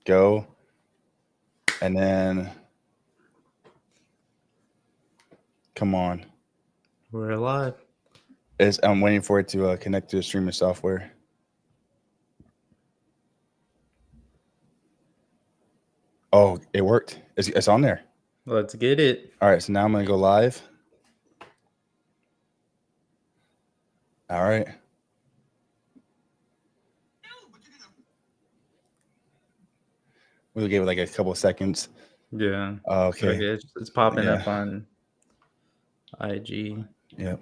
Go. And then, come on. We're alive. I'm waiting for it to connect to the streaming software. Oh, it worked. It's on there. Let's get it. All right, so now I'm going to go live. All right. We'll give it like a couple of seconds. Yeah. Okay. It's popping Yeah. up on IG. Yep.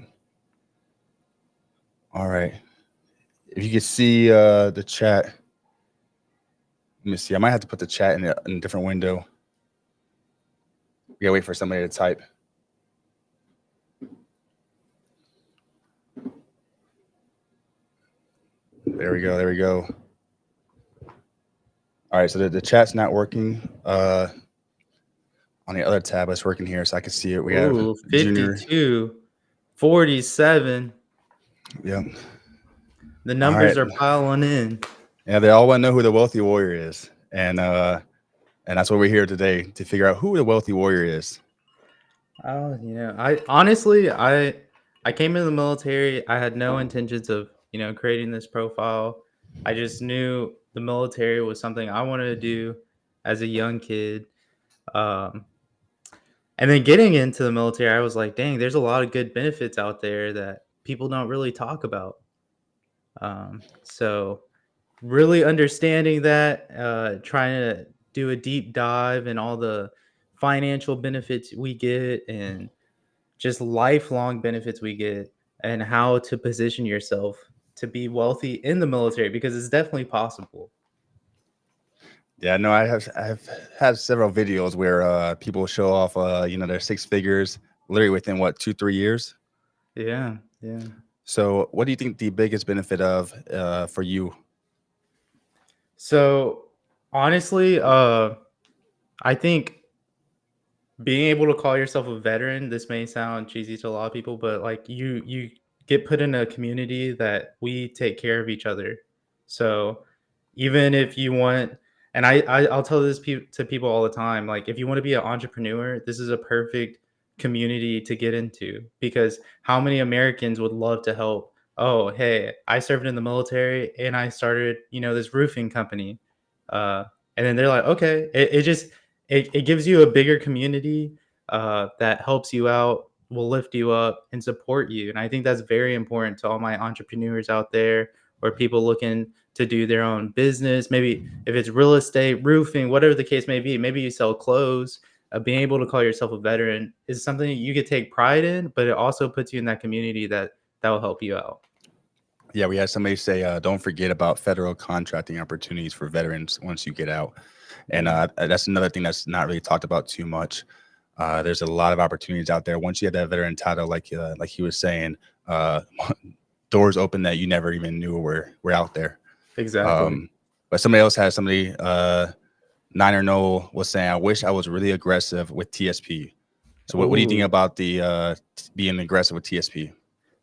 All right. If you can see the chat, let me see. I might have to put the chat in a different window. We gotta wait for somebody to type. There we go. There we go. All right. So the chat's not working. On the other tab, it's working here, so I can see it. We have 52, 47. Yep. The numbers are piling in. Yeah, they all want to know who the wealthy warrior is, and that's what we're here today to figure out who the wealthy warrior is. Oh, I honestly I came into the military. I had no intentions of creating this profile. I just knew the military was something I wanted to do as a young kid. And then getting into the military, I was like, dang, there's a lot of good benefits out there that people don't really talk about. So really understanding that, trying to do a deep dive in all the financial benefits we get and just lifelong benefits we get and how to position yourself to be wealthy in the military, because it's definitely possible. Yeah, no, I've had several videos where people show off their six figures literally within 2-3 years. Yeah. So what do you think the biggest benefit of for you? So honestly, I think being able to call yourself a veteran, this may sound cheesy to a lot of people, but like you get put in a community that we take care of each other. So even if you want, and I'll tell this to people all the time, like if you want to be an entrepreneur, this is a perfect community to get into, because how many Americans would love to help? Oh, hey, I served in the military and I started, this roofing company. And then they're like, okay, it gives you a bigger community that helps you out, will lift you up and support you. And I think that's very important to all my entrepreneurs out there, or people looking to do their own business. Maybe if it's real estate, roofing, whatever the case may be, maybe you sell clothes. Being able to call yourself a veteran is something that you could take pride in, but it also puts you in that community that will help you out. Yeah, we had somebody say, don't forget about federal contracting opportunities for veterans once you get out. And that's another thing that's not really talked about too much. There's a lot of opportunities out there. Once you have that veteran title, like he was saying, doors open that you never even knew were out there. Exactly. But somebody, Niner Noel was saying, I wish I was really aggressive with TSP. So what do you think about the being aggressive with TSP?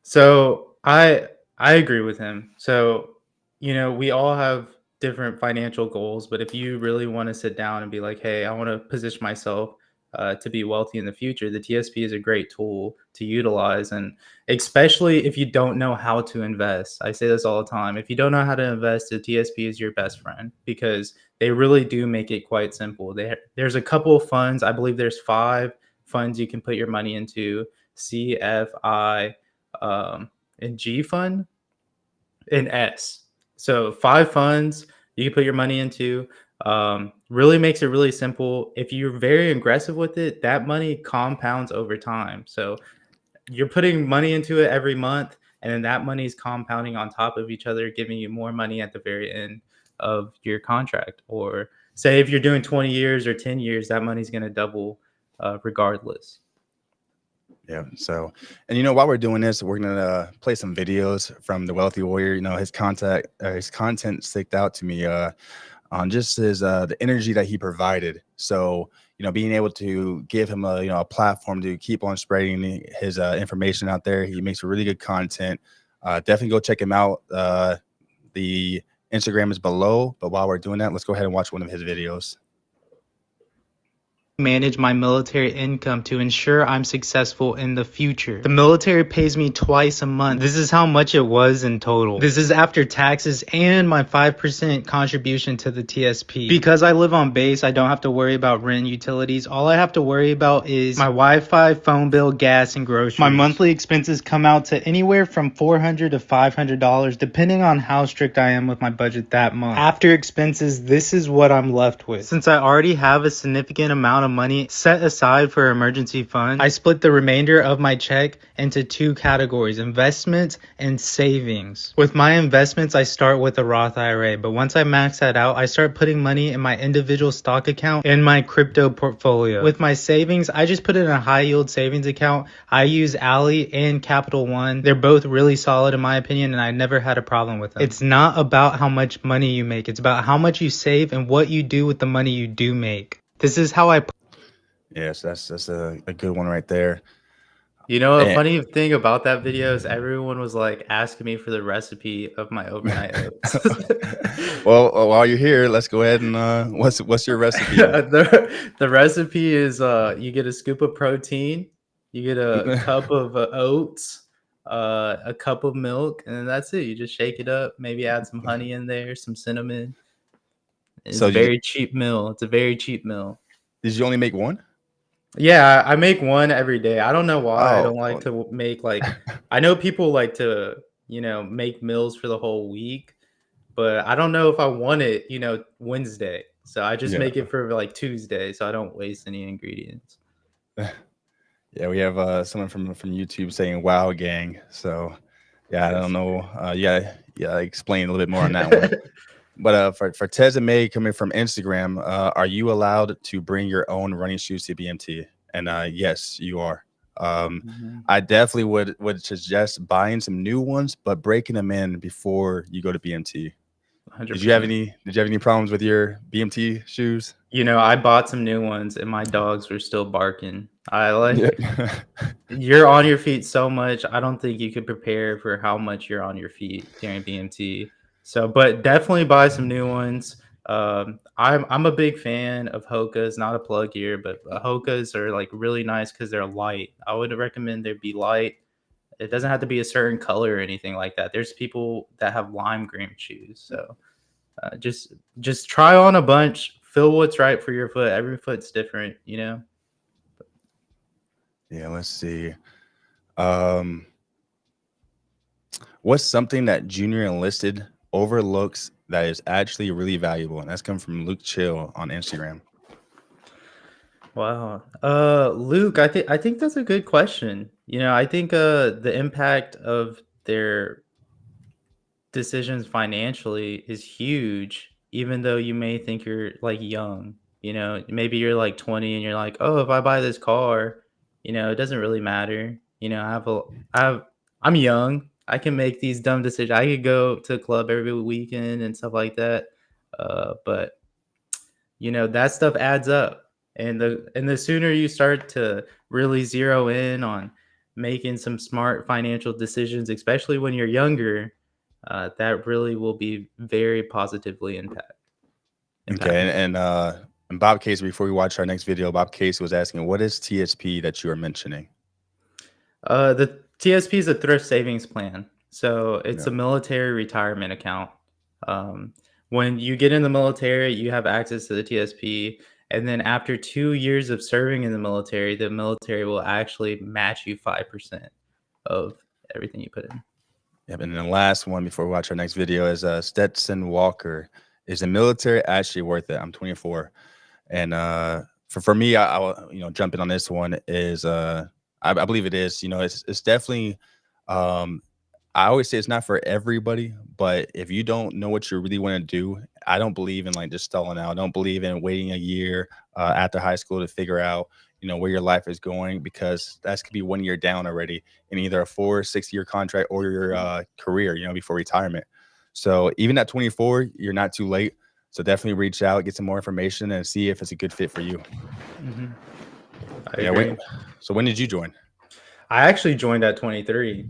So I agree with him. So, we all have different financial goals, but if you really want to sit down and be like, hey, I want to position myself to be wealthy in the future, the TSP is a great tool to utilize. And especially if you don't know how to invest, I say this all the time. If you don't know how to invest, the TSP is your best friend, because they really do make it quite simple. There's a couple of funds. I believe there's 5 funds you can put your money into: CFI, and G fund, and S. So 5 funds you can put your money into. Really makes it really simple. If you're very aggressive with it, that money compounds over time. So you're putting money into it every month, and then that money is compounding on top of each other, giving you more money at the very end of your contract. Or say if you're doing 20 years or 10 years, that money's going to double regardless. Yeah. So, and while we're doing this, we're gonna play some videos from the Wealthy Warrior. His content sticked out to me on just his the energy that he provided. So, being able to give him a platform to keep on spreading his information out there. He makes really good content. Definitely go check him out. The Instagram is below. But while we're doing that, let's go ahead and watch one of his videos. Manage my military income to ensure I'm successful in the future. The military pays me twice a month. This is how much it was in total. This is after taxes and my 5% contribution to the TSP. Because I live on base, I don't have to worry about rent, utilities. All I have to worry about is my Wi-Fi, phone bill, gas, and groceries. My monthly expenses come out to anywhere from $400 to $500 depending on how strict I am with my budget that month. After expenses, this is what I'm left with. Since I already have a significant amount of money set aside for emergency funds, I split the remainder of my check into two categories: investments and savings. With my investments, I start with a Roth IRA, but once I max that out, I start putting money in my individual stock account and my crypto portfolio. With my savings, I just put it in a high yield savings account. I use Ally and Capital One. They're both really solid in my opinion, and I never had a problem with them. It's not about how much money you make, it's about how much you save and what you do with the money you do make. This is how I. Yes, that's a good one right there. You know, a funny thing about that video is everyone was like asking me for the recipe of my overnight oats. Well, while you're here, let's go ahead and what's your recipe? The recipe is you get a scoop of protein, you get a cup of oats, a cup of milk, and then that's it. You just shake it up, maybe add some honey in there, some cinnamon. It's a very cheap meal. It's a very cheap meal. Did you only make one? Yeah, I make one every day. I don't know why. I don't like to make like, I know people like to, make meals for the whole week, but I don't know if I want it, Wednesday. So I just make it for like Tuesday, so I don't waste any ingredients. Yeah, we have someone from YouTube saying "Wow, gang." So yeah, I don't know. Yeah, explain a little bit more on that one. But for Tez and May coming from Instagram, are you allowed to bring your own running shoes to BMT? And yes, you are. I definitely would suggest buying some new ones, but breaking them in before you go to BMT. 100%. Did you have any problems with your BMT shoes? I bought some new ones and my dogs were still barking. You're on your feet so much. I don't think you could prepare for how much you're on your feet during BMT. So, but definitely buy some new ones. I'm a big fan of Hokas, not a plug here, but Hokas are like really nice because they're light. I would recommend they be light. It doesn't have to be a certain color or anything like that. There's people that have lime green shoes. So just try on a bunch, feel what's right for your foot. Every foot's different, Yeah, let's see. What's something that junior enlisted overlooks that is actually really valuable? And that's come from Luke Chill on Instagram. Wow. Luke, I think that's a good question. I think the impact of their decisions financially is huge, even though you may think you're like young. Maybe you're like 20 and you're like, oh, if I buy this car, it doesn't really matter. I'm young. I can make these dumb decisions. I could go to a club every weekend and stuff like that. But that stuff adds up. And the sooner you start to really zero in on making some smart financial decisions, especially when you're younger, that really will be very positively impacted. Okay, and Bob Case, before we watch our next video, Bob Case was asking, what is TSP that you are mentioning? The TSP is a thrift savings plan. So it's a military retirement account. When you get in the military, you have access to the TSP. And then after 2 years of serving in the military will actually match you 5% of everything you put in. Yep. And then the last one before we watch our next video is Stetson Walker. Is the military actually worth it? I'm 24. And for me, I'll jump in on this one is I believe it is. It's definitely I always say it's not for everybody, but if you don't know what you really want to do, I don't believe in like just stalling out. I don't believe in waiting a year after high school to figure out, where your life is going, because that could be 1 year down already in either a 4 or 6 year contract or your career, before retirement. So even at 24, you're not too late. So definitely reach out, get some more information, and see if it's a good fit for you. I agree. So when did you join? I actually joined at 23.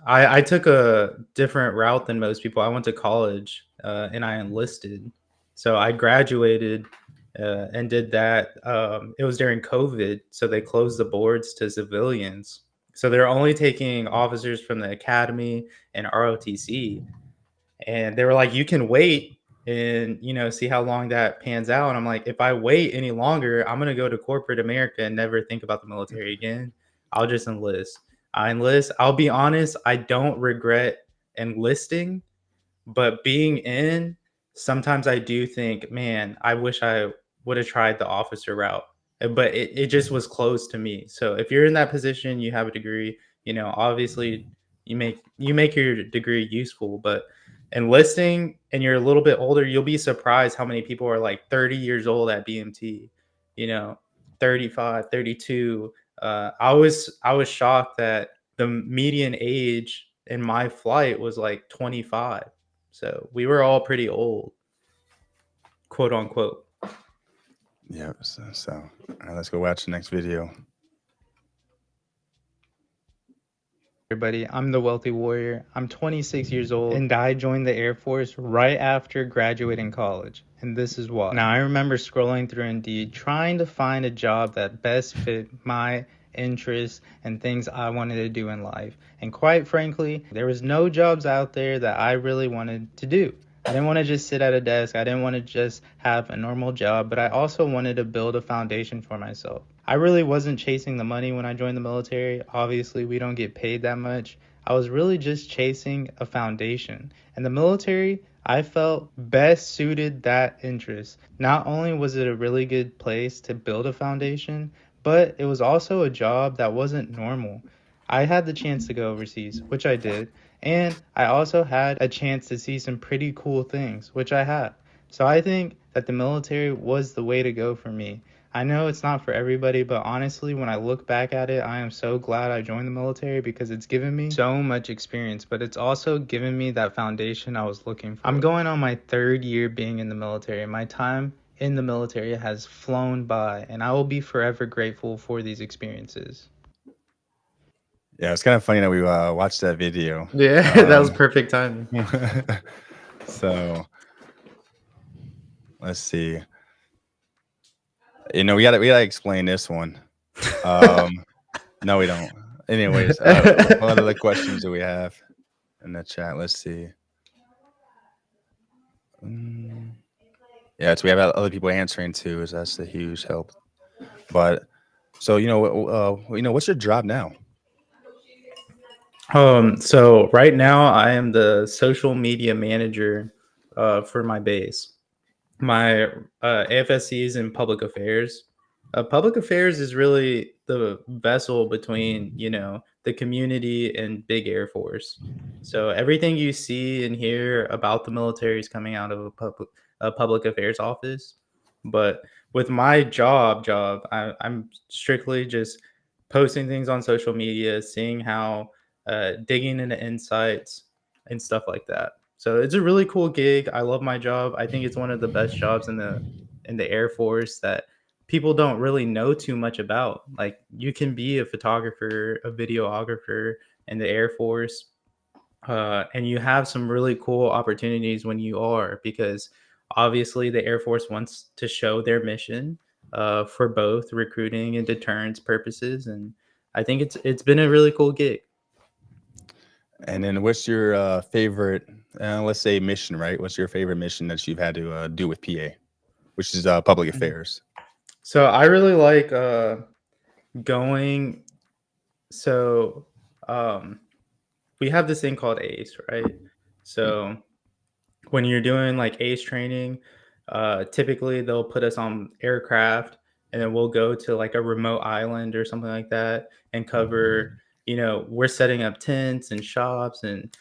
I took a different route than most people. I went to college and I enlisted. So I graduated and did that. It was during COVID, so they closed the boards to civilians. So they're only taking officers from the academy and ROTC. And they were like, you can wait and see how long that pans out. And I'm like, if I wait any longer, I'm gonna go to corporate America and never think about the military again. I'll just enlist. I enlist. I'll be honest, I don't regret enlisting, but being in, sometimes I do think, man, I wish I would have tried the officer route. But it just was closed to me. So if you're in that position, you have a degree, obviously you make your degree useful, but enlisting and you're a little bit older, you'll be surprised how many people are like 30 years old at BMT, you know, 35, 32. I was shocked that the median age in my flight was like 25. So we were all pretty old, quote unquote. Yeah. So all right, let's go watch the next video. Everybody, I'm the Wealthy Warrior. I'm 26 years old and I joined the Air Force right after graduating college. And this is why. Now, I remember scrolling through Indeed trying to find a job that best fit my interests and things I wanted to do in life. And quite frankly, there was no jobs out there that I really wanted to do. I didn't want to just sit at a desk. I didn't want to just have a normal job, but I also wanted to build a foundation for myself. I really wasn't chasing the money when I joined the military. Obviously, we don't get paid that much. I was really just chasing a foundation. And the military, I felt best suited that interest. Not only was it a really good place to build a foundation, but it was also a job that wasn't normal. I had the chance to go overseas, which I did, and I also had a chance to see some pretty cool things, which I had. So I think that the military was the way to go for me. I know it's not for everybody, but honestly, when I look back at it, I am so glad I joined the military because it's given me so much experience, but it's also given me that foundation I was looking for. I'm going on my 3rd year being in the military. My time in the military has flown by, and I will be forever grateful for these experiences. Yeah, it's kind of funny that we watched that video. Yeah, that was perfect timing. So let's see. We gotta explain this one. No, we don't. Anyways, what other questions do we have in the chat? Let's see. Yeah, so we have other people answering too. So that's a huge help. But so what's your job now? So right now I am the social media manager for my base. My AFSC is in public affairs. Public affairs is really the vessel between the community and big Air Force. So everything you see and hear about the military is coming out of a public affairs office. But with my job, I'm strictly just posting things on social media, seeing how digging into insights and stuff like that. So it's a really cool gig. I love my job. I think it's one of the best jobs in the Air Force that people don't really know too much about. Like you can be a photographer, a videographer in the Air Force, and you have some really cool opportunities when you are, because obviously the Air Force wants to show their mission for both recruiting and deterrence purposes, and I think it's been a really cool gig. And then what's your favorite, let's say, mission, right? What's your favorite mission that you've had to do with PA, which is public affairs? So I really like going. So we have this thing called ACE, right? So when you're doing like ACE training, typically they'll put us on aircraft and then we'll go to like a remote island or something like that and cover, we're setting up tents and shops and,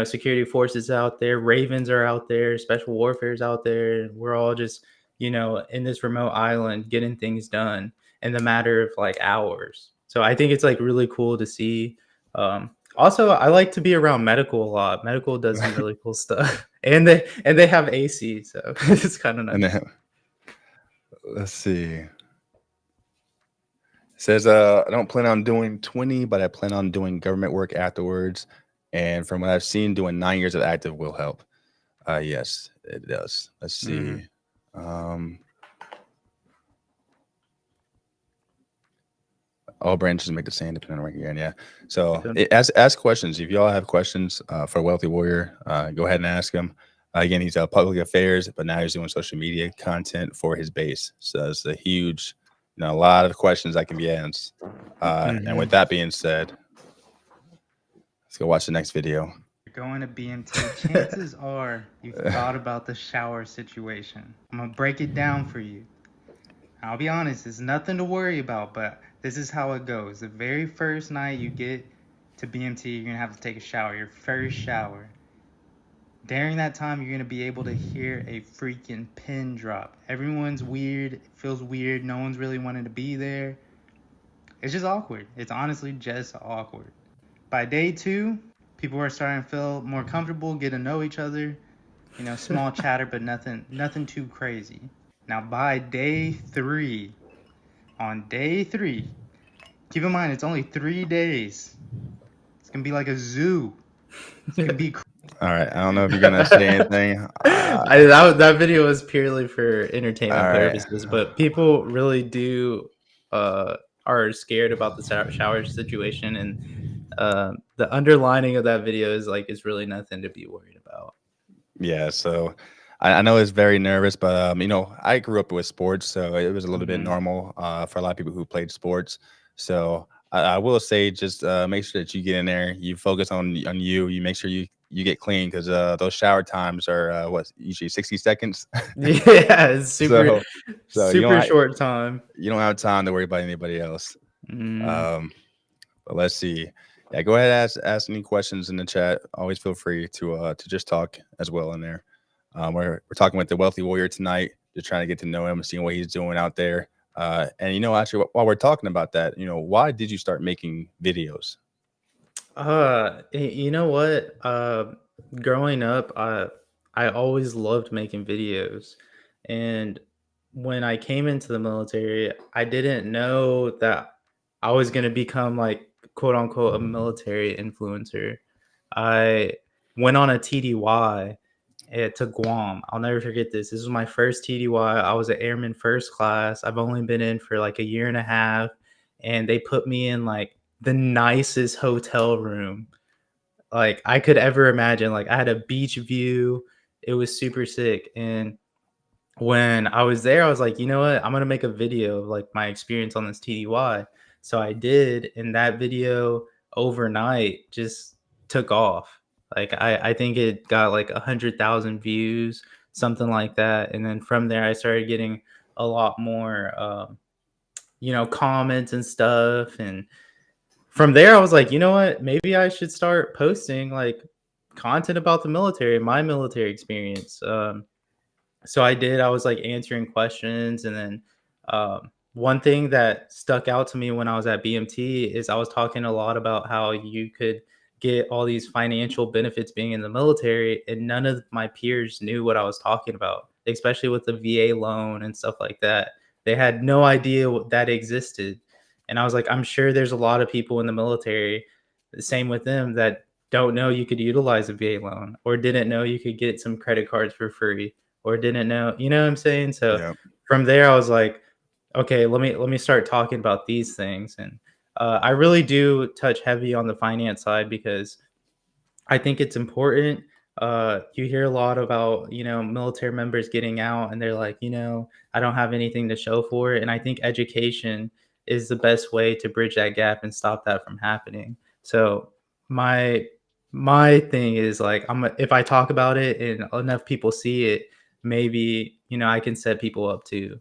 security forces out there, Ravens are out there, special warfare's out there. And we're all just, in this remote island getting things done in the matter of like hours. So I think it's like really cool to see. Also, I like to be around medical a lot. Medical does some really cool stuff, and they have AC, so it's kind of nice. And then, let's see. It says, I don't plan on doing 20, but I plan on doing government work afterwards. And from what I've seen, doing 9 years of active will help. Yes, it does. Let's Mhm. see. Um, all branches make the same depending on rank again. Yeah. So Yep. ask questions. If y'all have questions for Wealthy Warrior, go ahead and ask him. Again, he's public affairs, but now he's doing social media content for his base. So it's a huge, a lot of questions that can be asked. And with Mhm. that being said, let's go watch the next video. You're going to BMT, chances are you've thought about the shower situation. I'm gonna break it down for you. I'll be honest, it's nothing to worry about, but this is how it goes. The very first night you get to BMT, you're gonna have to take a shower, your first shower. During that time, you're gonna be able to hear a freaking pin drop. Everyone's weird, it feels weird, no one's really wanting to be there. It's just awkward. It's honestly just awkward. By day 2, people are starting to feel more comfortable, get to know each other. Small chatter, but nothing too crazy. Now by day 3, keep in mind it's only 3 days. It's gonna be like a zoo. It's gonna be All right. I don't know if you're gonna say anything. That video was purely for entertainment All right. purposes, but people really do are scared about the shower situation, and the underlining of that video is like it's really nothing to be worried about. Yeah. So I know it's very nervous, but I grew up with sports, so it was a little bit Mhm. normal for a lot of people who played sports. So I will say, just make sure that you get in there, you focus on you, you make sure you get clean because those shower times are usually 60 seconds. Yeah, it's So super short time. you don't have time to worry about anybody else. Mm. Um, but let's see. Yeah, go ahead and ask any questions in the chat. Always feel free to just talk as well in there. We're talking with the Wealthy Warrior tonight, just trying to get to know him, seeing what he's doing out there. And actually, while we're talking about that, why did you start making videos? You know what? Growing up, I always loved making videos, and when I came into the military, I didn't know that I was gonna become like quote unquote a military influencer. I went on a TDY to Guam. I'll never forget this. This was my first TDY. I was an airman first class. I've only been in for like a year and a half, and they put me in like the nicest hotel room like I could ever imagine. Like I had a beach view. It was super sick. And when I was there, I was like, you know what? I'm gonna make a video of like my experience on this TDY. So I did, and that video overnight just took off. Like I think it got like 100,000 views, something like that. And then from there, I started getting a lot more, comments and stuff. And from there, I was like, you know what? Maybe I should start posting like content about the military, my military experience. So I did. I was like answering questions, and then one thing that stuck out to me when I was at BMT is I was talking a lot about how you could get all these financial benefits being in the military, and none of my peers knew what I was talking about, especially with the VA loan and stuff like that. They had no idea that existed, and I was like, I'm sure there's a lot of people in the military, the same with them, that don't know you could utilize a VA loan or didn't know you could get some credit cards for free or didn't know, you know what I'm saying? So Yeah. from there I was like, okay, let me start talking about these things. And I really do touch heavy on the finance side because I think it's important. You hear a lot about, military members getting out and they're like, I don't have anything to show for it. And I think education is the best way to bridge that gap and stop that from happening. So my my thing is like if I talk about it and enough people see it, maybe, I can set people up too.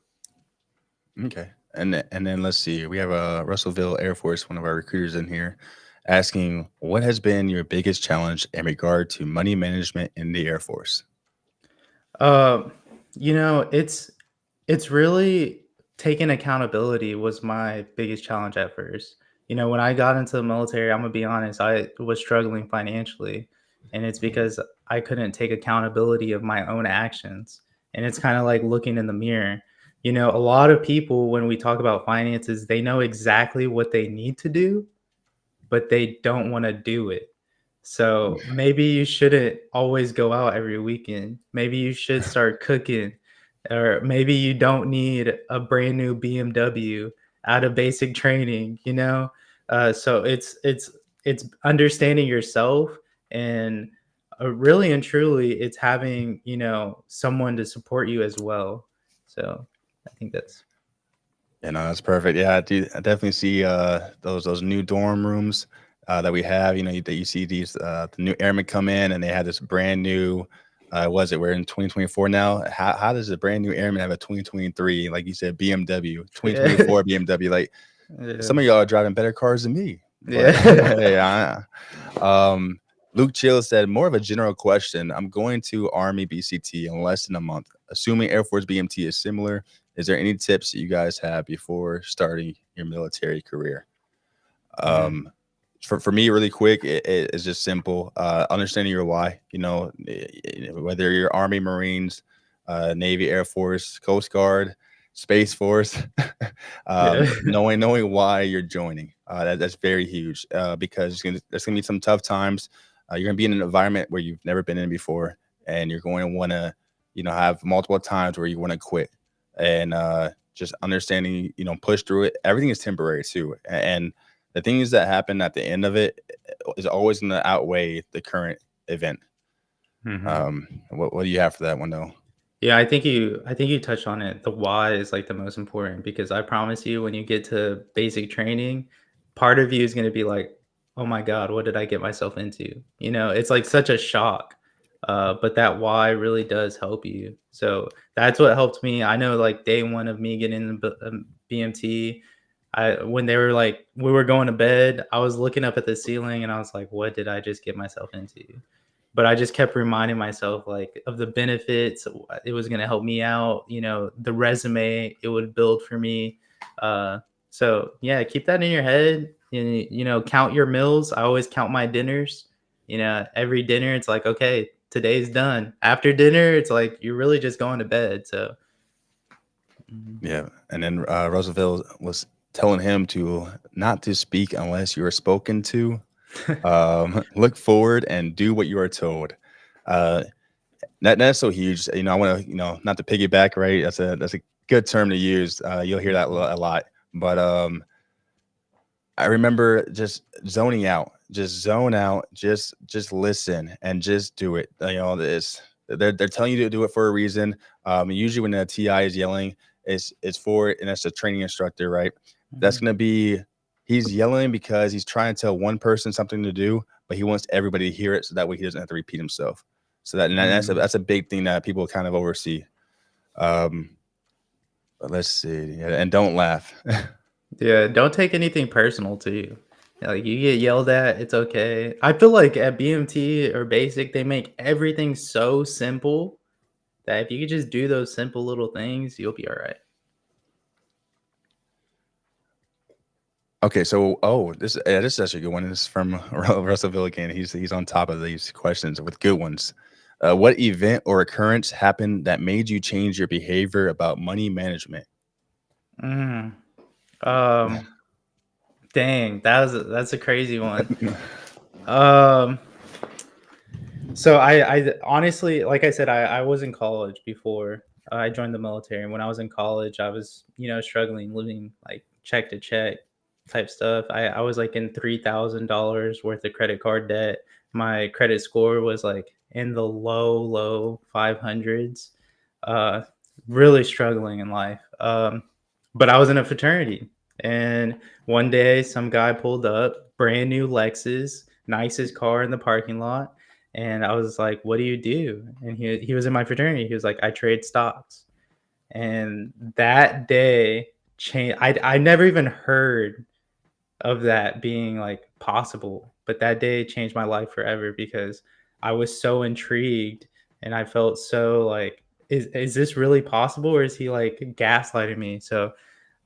Okay. And then let's see. We have Russellville Air Force, one of our recruiters in here, asking what has been your biggest challenge in regard to money management in the Air Force? Um, it's really taking accountability was my biggest challenge at first. When I got into the military, I'm gonna be honest, I was struggling financially, and it's because I couldn't take accountability of my own actions. And it's kind of like looking in the mirror. A lot of people, when we talk about finances, they know exactly what they need to do, but they don't want to do it. So maybe you shouldn't always go out every weekend. Maybe you should start cooking, or maybe you don't need a brand new BMW out of basic training. So it's understanding yourself, and really and truly, it's having someone to support you as well. So I think that's That's perfect. Yeah, I definitely see those new dorm rooms that we have. That you see these the new airmen come in and they have this brand new. Was it? We're in 2024 now. How does a brand new airman have a 2023, like you said, BMW, yeah, 2024 BMW? Like yeah, some of y'all are driving better cars than me, but yeah. yeah. Luke Chill said, more of a general question. I'm going to Army BCT in less than a month. Assuming Air Force BMT is similar, is there any tips that you guys have before starting your military career? Mm, For me, really quick, it's just simple. Understanding your why. Whether you're Army, Marines, Navy, Air Force, Coast Guard, Space Force, yeah. knowing why you're joining. That's very huge because there's gonna be some tough times. You're gonna be in an environment where you've never been in before, and you're going to want to, have multiple times where you want to quit, and just understanding, push through it. Everything is temporary too, and the things that happen at the end of it is always going to outweigh the current event. Mhm. What do you have for that one though? Yeah, I think you touched on it. The why is like the most important, because I promise you, when you get to basic training, part of you is going to be like, "Oh my God, what did I get myself into?" It's like such a shock. But that why really does help you. So that's what helped me. I know, like day one of me getting in the BMT, when they were like, we were going to bed, I was looking up at the ceiling and I was like, "What did I just get myself into?" But I just kept reminding myself like of the benefits. It was going to help me out, the resume it would build for me. So yeah, keep that in your head, and count your meals. I always count my dinners. Every dinner it's like, okay, today's done. After dinner it's like you're really just going to bed. So mhm. Yeah, and then Roosevelt was telling him to not to speak unless you are spoken to. Look forward and do what you are told. Uh, that's so huge. I want to, not to piggyback, right? That's a good term to use. You'll hear that a lot. But I remember just zoning out, just zone out, just listen and just do it. This they're telling you to do it for a reason. Usually when the TI is yelling, it's for, and that's a training instructor, right? That's Mhm. gonna be, he's yelling because he's trying to tell one person something to do, but he wants everybody to hear it so that way he doesn't have to repeat himself. So that's a Mhm. that's a big thing that people kind of oversee. Um, but let's see, yeah, and don't laugh. Yeah, don't take anything personal to you. Like you get yelled at, it's okay. I feel like at BMT or basic, they make everything so simple that if you could just do those simple little things, you'll be all right. Okay, so this is actually a good one. This is from Russell Villican. He's on top of these questions with good ones. What event or occurrence happened that made you change your behavior about money management? Mm. Um, Dang, that's a crazy one. Um, so I honestly, like I said, I was in college before I joined the military. And when I was in college, I was, struggling, living like check to check type stuff. I was like in $3,000 worth of credit card debt. My credit score was like in the low 500s. Uh, really struggling in life. But I was in a fraternity, and one day some guy pulled up, brand new Lexus, nicest car in the parking lot, and I was like, "What do you do?" And he was in my fraternity. He was like, "I trade stocks." And that day changed. I never even heard of that being like possible, but that day changed my life forever because I was so intrigued, and I felt so like, is this really possible, or is he like gaslighting me? So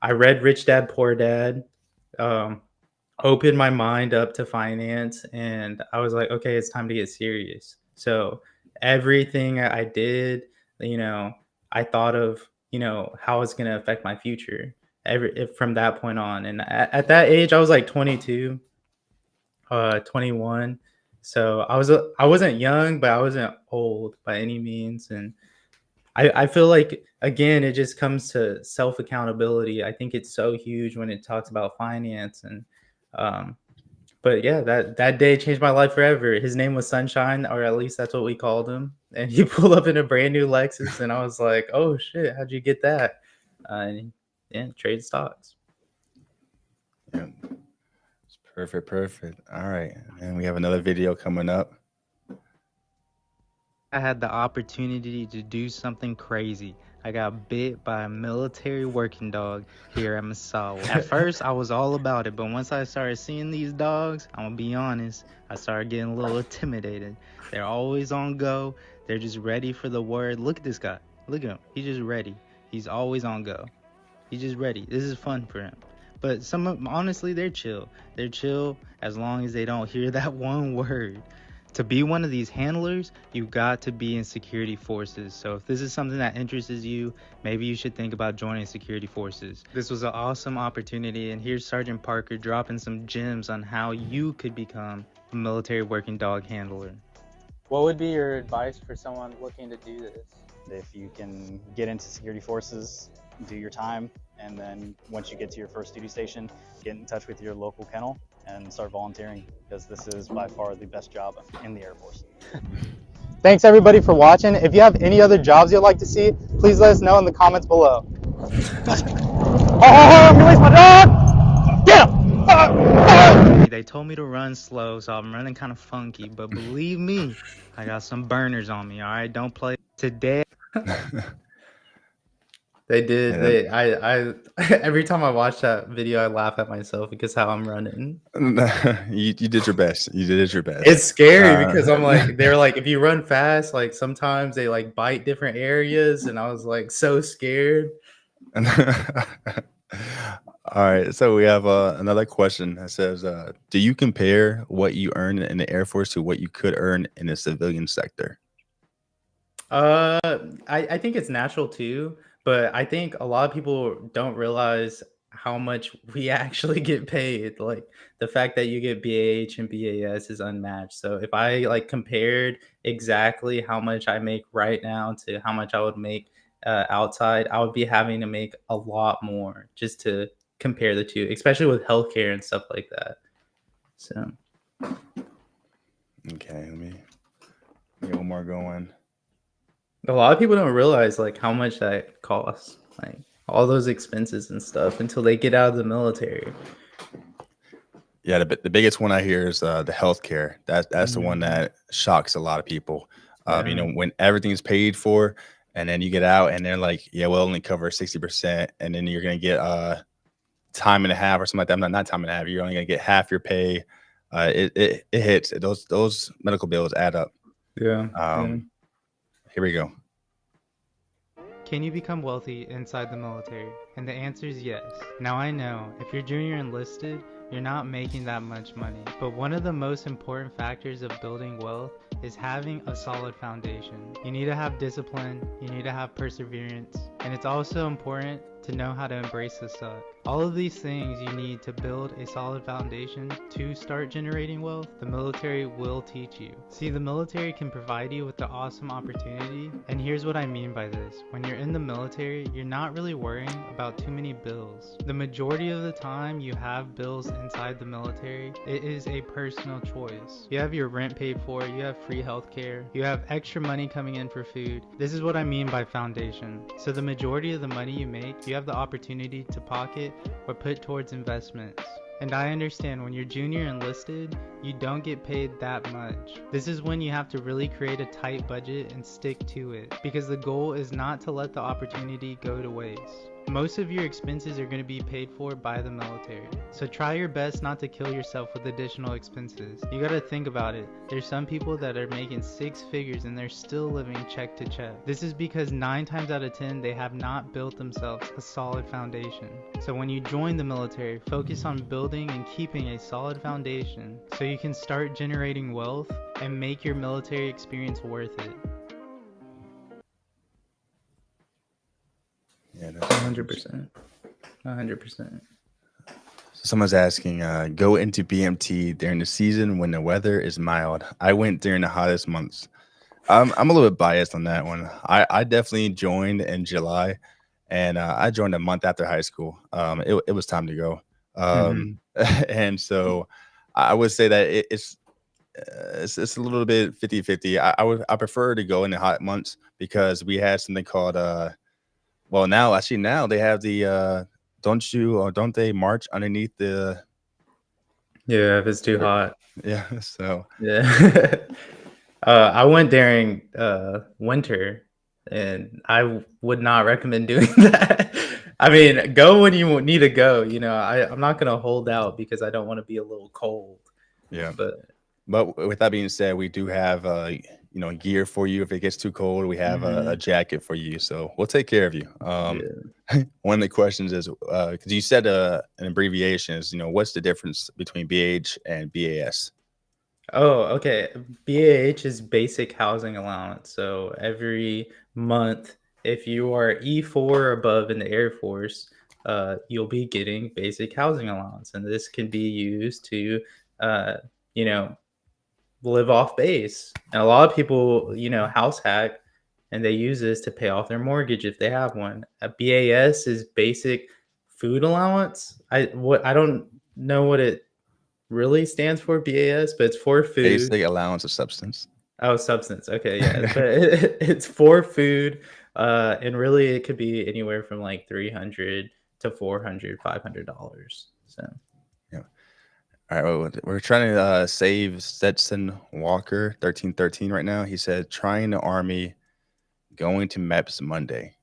I read Rich Dad Poor Dad, um, opened my mind up to finance, and I was like, okay, it's time to get serious. So everything I did, you know, I thought of, how it's going to affect my future from that point on. And at that age, I was like 22, 21. So I wasn't young, but I wasn't old by any means. And I feel like again, it just comes to self accountability. I think it's so huge when it talks about finance and um, but yeah, that day changed my life forever. His name was Sunshine, or at least that's what we called him. And he pulled up in a brand new Lexus, and I was like, "Oh shit, how'd you get that?" And yeah, trade stocks. Yeah. It's perfect, perfect. All right. And we have another video coming up. I had the opportunity to do something crazy. I got bit by a military working dog here at Masawa. At first, I was all about it, but once I started seeing these dogs, I'm gonna be honest, I started getting a little intimidated. They're always on go. They're just ready for the word. Look at this guy. Look at him. He's just ready. He's always on go. He's just ready. This is fun for him. But some of honestly, they're chill. They're chill as long as they don't hear that one word. To be one of these handlers, you got to be in security forces. So if this is something that interests you, maybe you should think about joining security forces. This was an awesome opportunity, and here's Sergeant Parker dropping some gems on how you could become a military working dog handler. What would be your advice for someone looking to do this? If you can get into security forces, do your time, and then once you get to your first duty station, get in touch with your local kennel and start volunteering, because this is by far the best job in the Air Force. Thanks everybody for watching. If you have any other jobs you'd like to see, please let us know in the comments below. Oh, release my dog! Get him! They told me to run slow, so I'm running kind of funky, but believe me, I got some burners on me, all right? Don't play. Today, They did. Yeah. They I every time I watch that video, I laugh at myself because how I'm running. you did your best. You did your best. It's scary Uh, because I'm like, they're like, if you run fast, like sometimes they like bite different areas, and I was like so scared. All right. So we have another question that says, do you compare what you earn in the Air Force to what you could earn in the civilian sector? I think it's natural too, but I think a lot of people don't realize how much we actually get paid. Like the fact that you get BAH and BAS is unmatched. So if I like compared exactly how much I make right now to how much I would make outside, I would be having to make a lot more just to compare the two, especially with healthcare and stuff like that. So Okay. Let me get one more going. a lot of people don't realize like how much that costs, like all those expenses and stuff until they get out of the military. Yeah, the biggest one I hear is the healthcare. That's the one that shocks a lot of people. You Yeah. know, when everything's paid for, and then you get out, and they're like, "Yeah, we'll only cover 60%," and then you're gonna get time and a half or something like that. Not time and a half. You're only gonna get half your pay. It hits. Those medical bills add up. Yeah. Here we go. can you become wealthy inside the military? And the answer is yes. Now I know, if you're junior enlisted, you're not making that much money. But one of the most important factors of building wealth is having a solid foundation. You need to have discipline, you need to have perseverance, and it's also important to know how to embrace the suck. All of these things you need to build a solid foundation to start generating wealth, the military will teach you. See, the military can provide you with the awesome opportunity, and here's what I mean by this. When you're in the military, you're not really worrying about too many bills. The majority of the time you have bills inside the military, it is a personal choice. You have your rent paid for, you have free healthcare, you have extra money coming in for food. This is what I mean by foundation. So the majority of the money you make, you have the opportunity to pocket or put towards investments. And I understand when you're junior enlisted, you don't get paid that much. This is when you have to really create a tight budget and stick to it, because the goal is not to let the opportunity go to waste. Most of your expenses are going to be paid for by the military. So try your best not to kill yourself with additional expenses. You got to think about it. There's some people that are making 6 figures and they're still living check to check. This is because 9 times out of 10 they have not built themselves a solid foundation. So when you join the military, focus on building and keeping a solid foundation so you can start generating wealth and make your military experience worth it. Yeah, 100%. 100%. Someone's asking, go into BMT during the season when the weather is mild. I went during the hottest months. I'm a little bit biased on that one. I definitely joined in July, and I joined a month after high school. It was time to go. Mhm. And so I would say that it's a little bit 50-50. I prefer to go in the hot months because we had something called well, now they have the don't they march underneath the Yeah, if it's too or- hot. yeah, so Yeah. I went during winter, and I would not recommend doing that. I mean, go when you need to go. I'm not gonna hold out because I don't want to be a little cold. yeah. But But with that being said, we do have gear for you if it gets too cold. We have a Mhm. jacket for you, so we'll take care of you. Yeah. One of the questions is because you said an abbreviation is what's the difference between BH and BAS? Oh, okay. BAH is basic housing allowance. So every month, if you are E4 or above in the Air Force, you'll be getting basic housing allowance, and this can be used to, uh, you know, live off base. And a lot of people, house hack, and they use this to pay off their mortgage if they have one. A BAS is basic food allowance. I don't know what it really stands for, BAS, but it's for food. Basic allowance of substance. Oh, substance. Okay, yeah, but it's for food, and really it could be anywhere from like 300 to 400, $500. So Yeah. All right. Well, we're trying to save Stetson Walker 1313 right now. He said trying the army, going to MEPS Monday.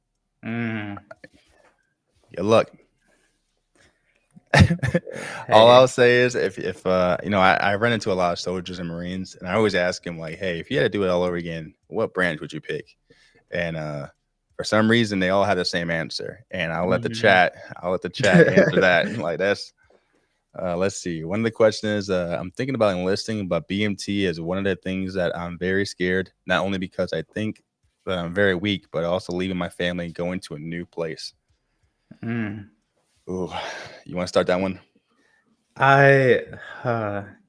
mm, Good luck. All hey, I'll say is if I run into a lot of soldiers and Marines, and I always ask them like, hey, if you had to do it all over again, what branch would you pick? And for some reason they all have the same answer. And mhm. I'll let the chat answer that. Like that's let's see. One of the questions is I'm thinking about enlisting, but BMT is one of the things that I'm very scared, not only because I think that I'm very weak, but also leaving my family and going to a new place. Mm. Ooh, you want to start that one? I,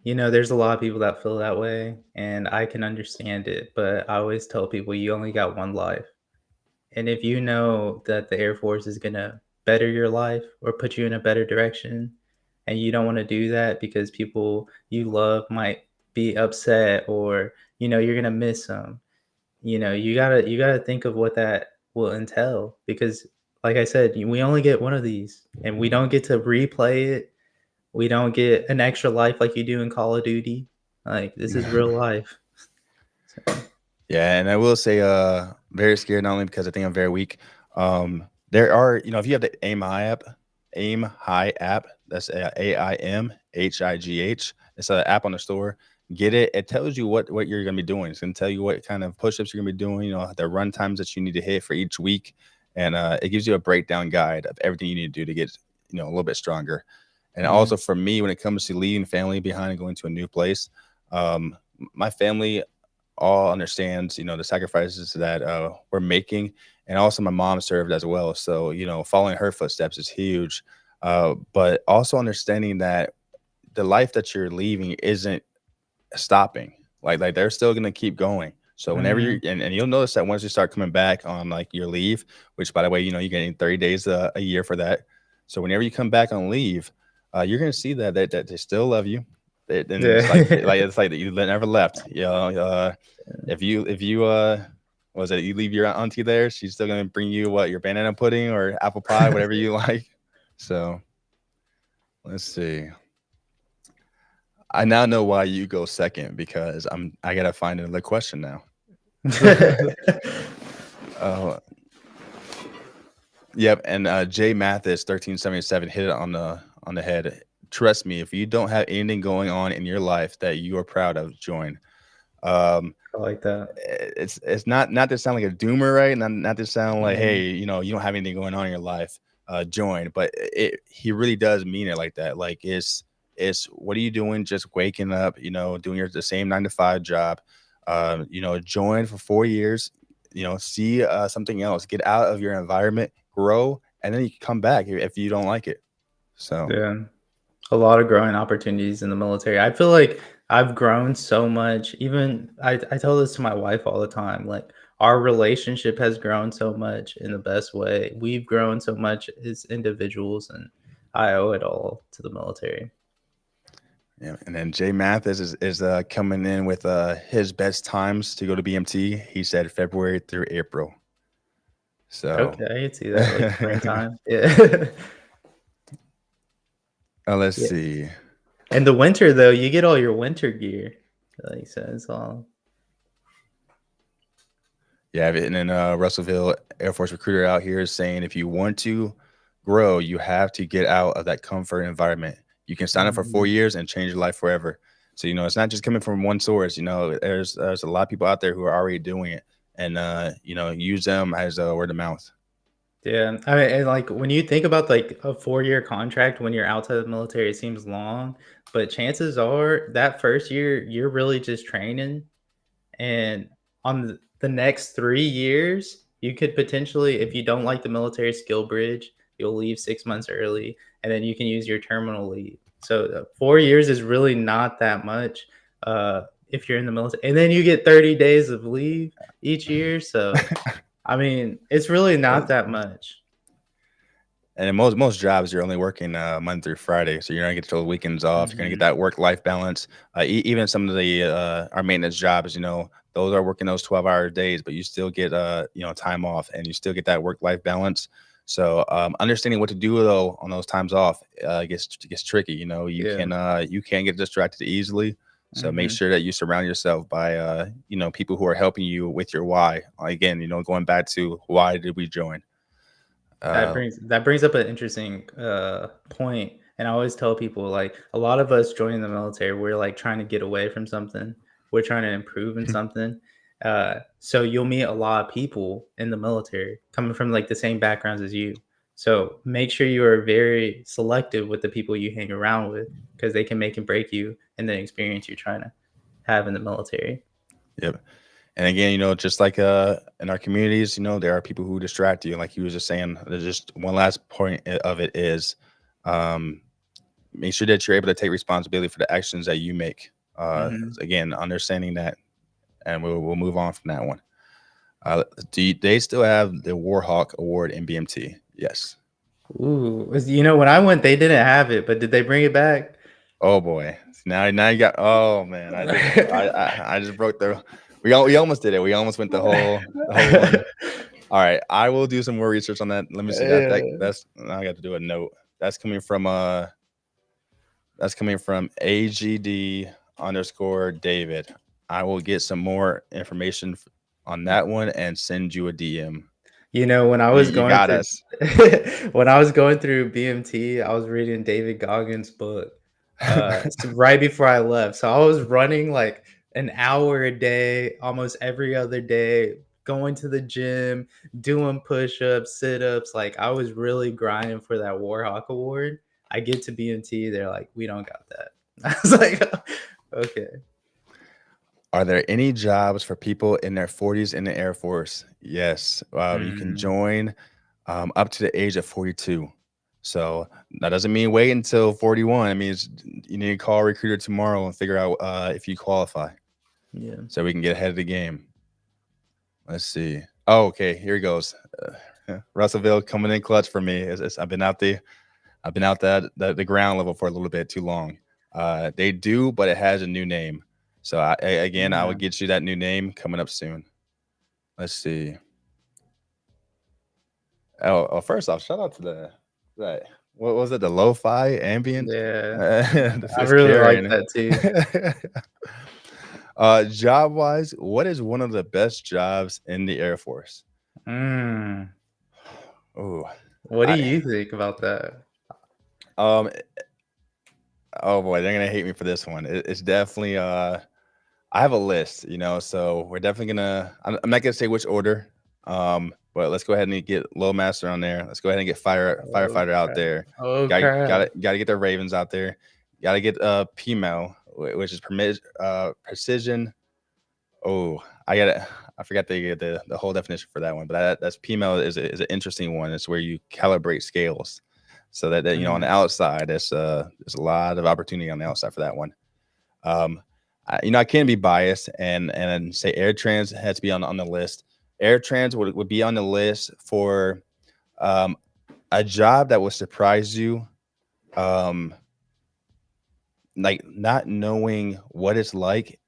there's a lot of people that feel that way, and I can understand it, but I always tell people you only got one life. And if you know that the Air Force is gonna better your life or put you in a better direction, and you don't want to do that because people you love might be upset, or you're gonna miss them, you gotta think of what that will entail, because like I said, we only get one of these, and we don't get to replay it. We don't get an extra life like you do in Call of Duty. Like, this is real life. So, Yeah, and I will say, very scared not only because I think I'm very weak. There are, if you have the Aim High app, that's AIMHIGH. It's an app on the store. Get it. It tells you what you're gonna be doing. It's gonna tell you what kind of push-ups you're gonna be doing. The run times that you need to hit for each week, and it gives you a breakdown guide of everything you need to do to get a little bit stronger. And mhm, also for me, when it comes to leaving family behind and going to a new place, my family all understands, the sacrifices that we're making. And also my mom served as well. So, following her footsteps is huge. But also understanding that the life that you're leaving isn't stopping. Like they're still gonna keep going. So whenever you're mhm, and you'll notice that once you start coming back on like your leave, which by the way, you're getting 30 days a year for that. So whenever you come back on leave, you're gonna see that they still love you. And it's like yeah. it's like that you never left. If you was it you leave your auntie there, she's still gonna bring you what your banana pudding or apple pie, whatever you like. So let's see. I now know why you go second because I gotta find another question now. uh, yep, and Jay Mathis 1377 hit it on the head. Trust me, if you don't have anything going on in your life that you are proud of, join. Um, I like that. it's not to sound like a doomer, right? Not to sound like, Mhm, hey, you don't have anything going on in your life, join. But he really does mean it like that. Like it's what are you doing? Just waking up, doing the same 9 to 5 job. Join for 4 years. See something else. Get out of your environment, grow, and then you can come back if you don't like it. So yeah. A lot of growing opportunities in the military. I feel like I've grown so much. Even I tell this to my wife all the time. Like our relationship has grown so much in the best way. We've grown so much as individuals, and I owe it all to the military. Yeah, and then Jay Mathis is coming in with his best times to go to BMT. He said February through April. So Okay, I can see that like springtime. Yeah. let's Yeah. see. And the winter though, you get all your winter gear. Like so it's all Yeah, and then Russellville Air Force recruiter out here is saying if you want to grow, you have to get out of that comfort environment. You can sign up for 4 Mhm. years and change your life forever. So it's not just coming from one source. There's a lot of people out there who are already doing it, and use them as a word of mouth. Yeah, I mean, and like when you think about like a 4-year contract when you're outside of the military, it seems long, but chances are that first year you're really just training, and on the next 3 years, you could potentially, if you don't like the military skill bridge, you'll leave 6 months early, and then you can use your terminal leave. So 4 years is really not that much if you're in the military, and then you get 30 days of leave each year. So I mean, it's really not that much. And in most jobs, you're only working Monday through Friday, so you're gonna get those weekends off. You're gonna get Mhm. that work-life balance. Even some of the our maintenance jobs, those are working those 12-hour days, but you still get time off, and you still get that work-life balance. So understanding what to do though on those times off gets tricky. Yeah. You can get distracted easily. So make Mhm. sure that you surround yourself by people who are helping you with your why. Again, going back to why did we join? That Uh, brings up an interesting point. And I always tell people like a lot of us joining the military, we're like trying to get away from something. We're trying to improve in something. So you'll meet a lot of people in the military coming from like the same backgrounds as you. So make sure you are very selective with the people you hang around with because they can make and break you in the experience you're trying to have in the military. Yep. And again, just like in our communities, there are people who distract you. Like you was just saying, there's just one last point of it is um, make sure that you're able to take responsibility for the actions that you make. Mhm. Again, understanding that, and we'll move on from that one. They still have the Warhawk Award in BMT? Yes. Ooh, when I went, they didn't have it, but did they bring it back? Oh boy. Now you got. Oh man, I just broke the. We almost did it. We almost went the whole one. All right, I will do some more research on that. Let me see Yeah. that's now I got to do a note. That's coming from AGD underscore David. I will get some more information on that one and send you a DM. When I was You going got through us. when I was going through BMT, I was reading David Goggins' book, right before I left. So I was running like an hour a day, almost every other day, going to the gym, doing push-ups, sit-ups. Like I was really grinding for that Warhawk Award. I get to BMT, they're like, "We don't got that." I was like, "Okay." Are there any jobs for people in their 40s in the Air Force? Yes. You can Mm, join up to the age of 42. So that doesn't mean wait until 41. It means you need to call a recruiter tomorrow and figure out if you qualify yeah. so we can get ahead of the game. Let's see. Oh, okay. Here he goes. Russellville coming in clutch for me. I've been out the ground level for a little bit too long. They do, but it has a new name. So again, I will Yeah. get you that new name coming up soon. Let's see. First off, shout out to that. What was it? The lo-fi ambient. Yeah. This I is really like carrying. that too. Job wise, what is one of the best jobs in the Air Force? Mm. Oh, What do I you think about that? um. Oh boy, they're gonna hate me for this one. It's definitely I have a list, so we're definitely gonna. I'm not gonna say which order, but let's go ahead and get Low Master on there. Let's go ahead and get Oh, firefighter out crap. there. Oh, Got crap. to get the Ravens out there. Got to get PMEL, which is precision. Oh, I forgot the whole definition for that one, but that's PMEL is an interesting one. It's where you calibrate scales. So that you know, on the outside, there's a lot of opportunity on the outside for that one. I can be biased and say AirTrans has to be on the list. AirTrans would be on the list for a job that will surprise you, like not knowing what it's like.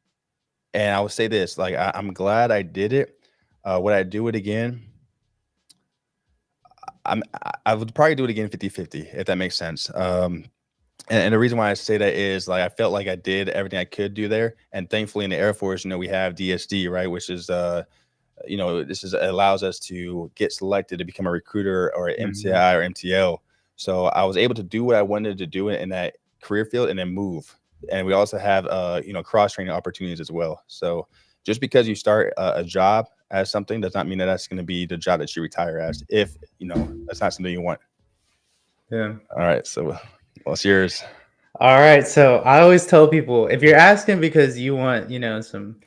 And I would say this, like I'm glad I did it. Would I do it again? I would probably do it again 50-50, if that makes sense. And the reason why I say that is like I felt like I did everything I could do there. And thankfully in the Air Force, we have DSD, right? Which is allows us to get selected to become a recruiter or an MCI or MTL. So I was able to do what I wanted to do in that career field and then move. And we also have cross training opportunities as well. So just because you start a job as something does not mean that that's going to be the job that you retire as, if that's not something you want. Yeah. All right, so what's yours? All right, so I always tell people, if you're asking because you want some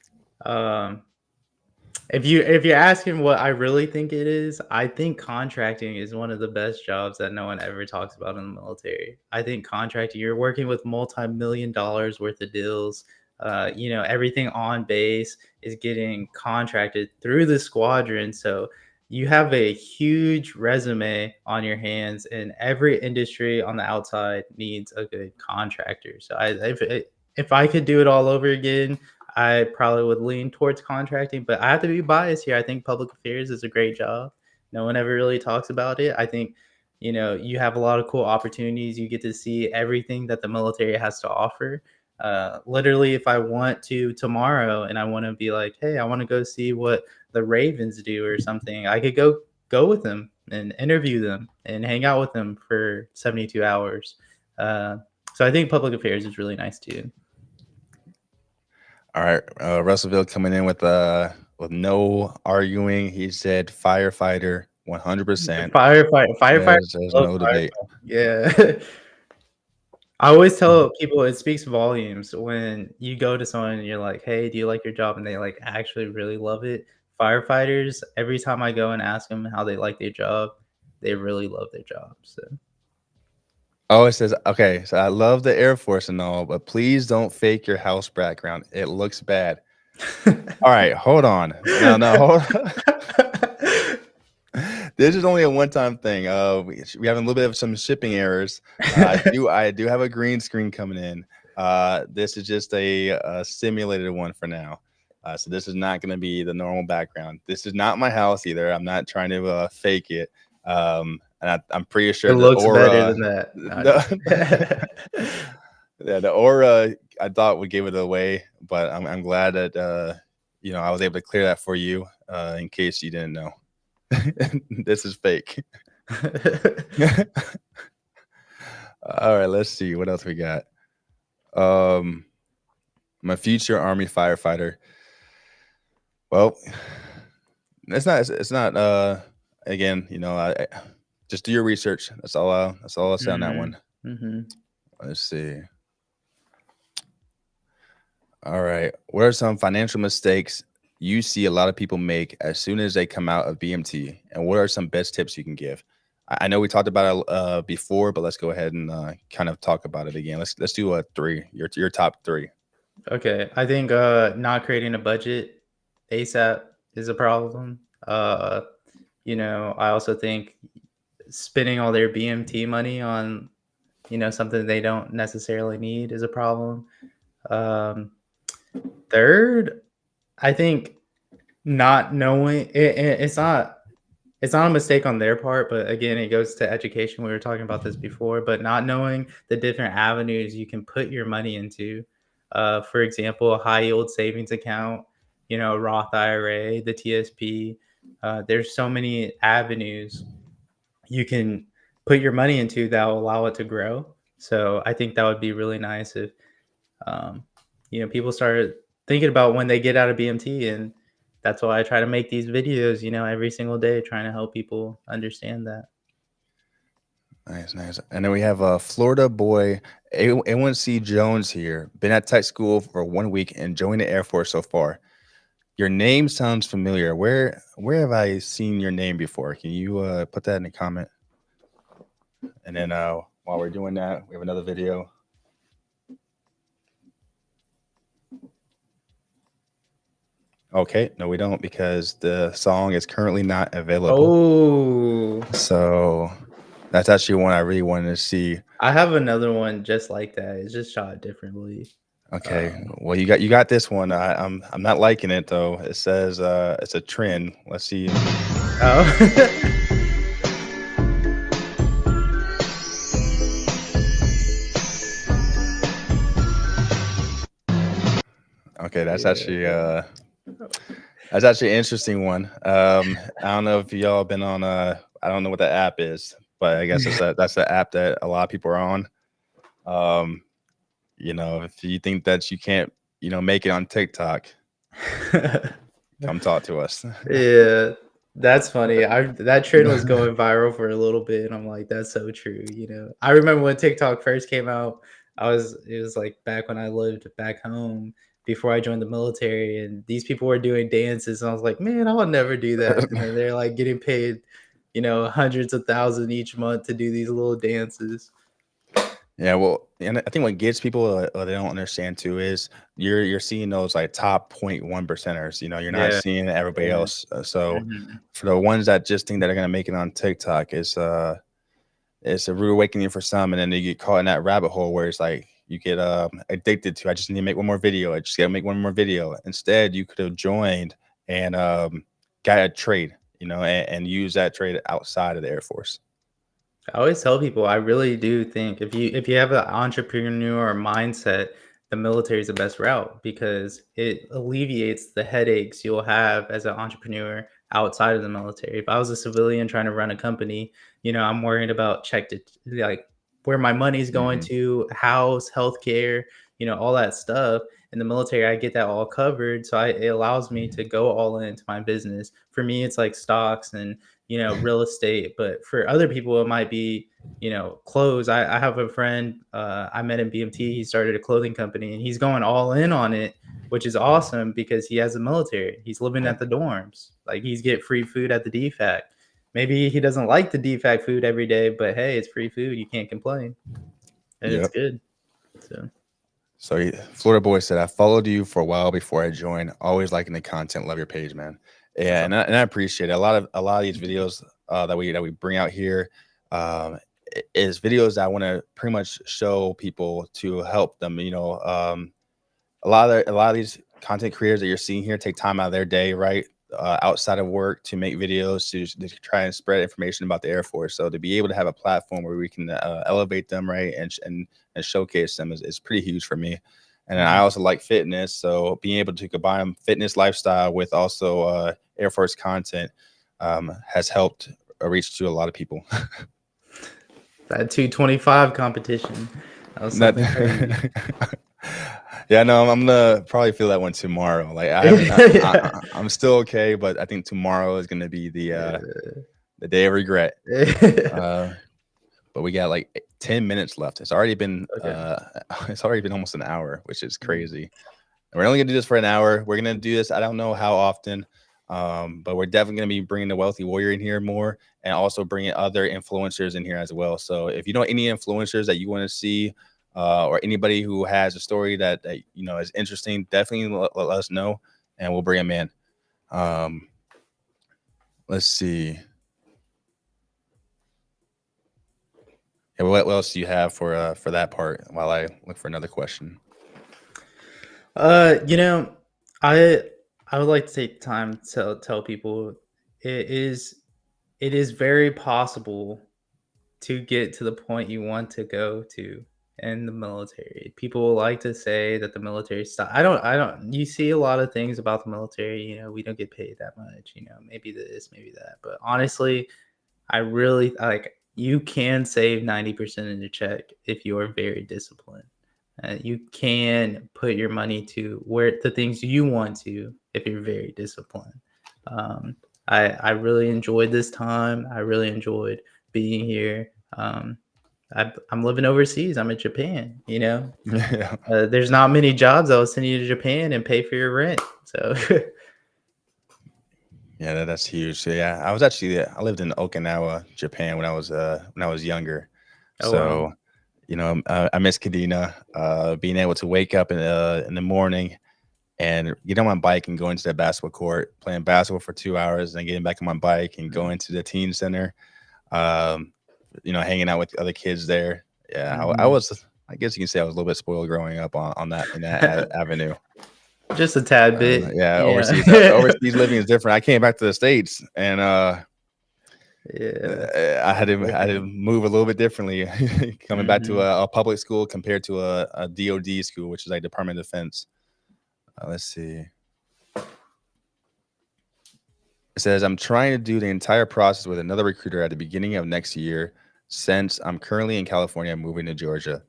if you're asking what I really think it is, I think contracting is one of the best jobs that no one ever talks about in the military. I think contracting, you're working with multi-million dollars worth of deals. Everything on base is getting contracted through the squadron. So you have a huge resume on your hands, and every industry on the outside needs a good contractor. So if I could do it all over again, I probably would lean towards contracting, but I have to be biased here. I think public affairs is a great job. No one ever really talks about it. I think, you have a lot of cool opportunities. You get to see everything that the military has to offer. Literally, if I want to tomorrow and I want to be like, hey, I want to go see what the Ravens do or something, I could go with them and interview them and hang out with them for 72 hours. So I think public affairs is really nice too. All right, Russellville coming in with no arguing. He said firefighter, 100%. Firefighter. There's no debate. Yeah. I always tell people it speaks volumes when you go to someone and you're like, hey, do you like your job? And they like actually really love it. Firefighters, every time I go and ask them how they like their job, they really love their job. So. Oh, it says, okay, so I love the Air Force and all, but please don't fake your house background. It looks bad. All right, hold on. No, hold on. This is only a one-time thing. We have a little bit of some shipping errors. I do have a green screen coming in. This is just a simulated one for now. So this is not going to be the normal background. This is not my house either. I'm not trying to fake it. And I'm pretty sure it looks better than that. The aura I thought would give it away, but I'm glad that I was able to clear that for you in case you didn't know. This is fake. All right, let's see what else we got. My future Army firefighter. Well, it's not. Again, I just do your research. That's all I'll say on that one. Mm-hmm. Let's see. All right. What are some financial mistakes you see a lot of people make as soon as they come out of BMT? And what are some best tips you can give? I know we talked about it before, but let's go ahead and kind of talk about it again. Let's do a 3. Your top 3. Okay. I think not creating a budget ASAP is a problem. I also think spending all their BMT money on, something they don't necessarily need is a problem. Third, I think not knowing it's not a mistake on their part, but again, it goes to education. We were talking about this before, but not knowing the different avenues you can put your money into. For example, a high yield savings account, a Roth IRA, the TSP. There's so many avenues you can put your money into that will allow it to grow. So I think that would be really nice if, people started thinking about when they get out of BMT. And that's why I try to make these videos, every single day, trying to help people understand that. Nice. And then we have Florida boy A1C Jones here. Been at tech school for 1 week and joined the Air Force so far. Your name sounds familiar. Where have I seen your name before? Can you put that in the comment? And then while we're doing that, we have another video. Okay, no, we don't, because the song is currently not available. Oh, So that's actually one I really wanted to see. I have another one just like that. It's just shot differently. Okay, well, you got this one. I'm not liking it though. It says it's a trend. Let's see. Oh. Okay, that's Yeah. actually an interesting one. I don't know if y'all been on I don't know what the app is, but I guess that's the app that a lot of people are on. You know, if you think that you can't, you know, make it on TikTok, come talk to us. Yeah, that's funny. That trend was going viral for a little bit, and I'm like, that's so true. You know, I remember when TikTok first came out. It was like back when I lived back home before I joined the military, and these people were doing dances, and I was like, man, I would never do that. And then they're like getting paid, you know, hundreds of thousands each month to do these little dances. Yeah, well, and I think what gets people they don't understand too is you're seeing those like top 0.1 percenters. You know, you're not Yeah. seeing everybody Yeah. else. So Mhm. for the ones that just think that are gonna make it on TikTok, it's a rude awakening for some, and then they get caught in that rabbit hole where it's like you get addicted to. I just need to make one more video. I just gotta make one more video. Instead, you could have joined and got a trade. You know, and use that trade outside of the Air Force. I always tell people I really do think if you have an entrepreneur mindset, the military is the best route because it alleviates the headaches you'll have as an entrepreneur outside of the military. If I was a civilian trying to run a company, you know, I'm worried about like where my money's going to, house, healthcare, you know, all that stuff. In the military, I get that all covered. So it allows me to go all into my business. For me, it's like stocks and you know, real estate. But for other people, it might be, you know, clothes. I have a friend I met in BMT. He started a clothing company and he's going all in on it, which is awesome because he has a military. He's living at the dorms. Like he's get free food at the DFAC. Maybe he doesn't like the DFAC food every day, but hey, it's free food. You can't complain. And it's Yep. good. So Florida Boy said, I followed you for a while before I joined. Always liking the content. Love your page, man. Yeah, and I appreciate it. A lot of these videos that we bring out here is videos that I want to pretty much show people to help them. You know, a lot of these content creators that you're seeing here take time out of their day, right, outside of work to make videos to try and spread information about the Air Force. So to be able to have a platform where we can elevate them, right, and showcase them is pretty huge for me. And I also like fitness, so being able to combine fitness lifestyle with also Air Force content has helped reach to a lot of people. That 225 competition. That was something crazy. Yeah, no, I'm gonna probably feel that one tomorrow. Like I'm still okay, but I think tomorrow is gonna be the day of regret. But we got like 10 minutes left. It's already been almost an hour, which is crazy. And we're only gonna do this for an hour. We're gonna do this. I don't know how often, but we're definitely gonna be bringing the Wealthy Warrior in here more, and also bringing other influencers in here as well. So if you know any influencers that you want to see, or anybody who has a story that you know is interesting, definitely let us know, and we'll bring them in. Let's see. Yeah, what else do you have for that part while I look for another question? You know, I would like to take time to tell people it is very possible to get to the point you want to go to in the military. People like to say that the military style. I don't you see a lot of things about the military, you know, we don't get paid that much, you know, maybe this, maybe that. But honestly, I really like you can save 90% of your check if you are very disciplined. You can put your money to where the things you want to if you're very disciplined. I really enjoyed this time. I really enjoyed being here. I'm living overseas. I'm in Japan. You know, Yeah. there's not many jobs that will send you to Japan and pay for your rent. So Yeah, that's huge. So yeah, I lived in Okinawa, Japan when I was younger. Oh wow. So, I miss Kadena, being able to wake up in the morning and get on my bike and go into the basketball court, playing basketball for 2 hours, and then getting back on my bike and Mm. going to the teen center, um, hanging out with other kids there. Yeah, Mhm. I guess you can say I was a little bit spoiled growing up on that in that avenue. Just a tad bit. Yeah, Yeah. overseas living is different. I came back to the States and Yeah. I had to Different. move a little bit differently coming back to Mhm. a public school compared to a DoD school, which is like Department of Defense. Let's see. It says I'm trying to do the entire process with another recruiter at the beginning of next year. Since I'm currently in California, moving to Georgia.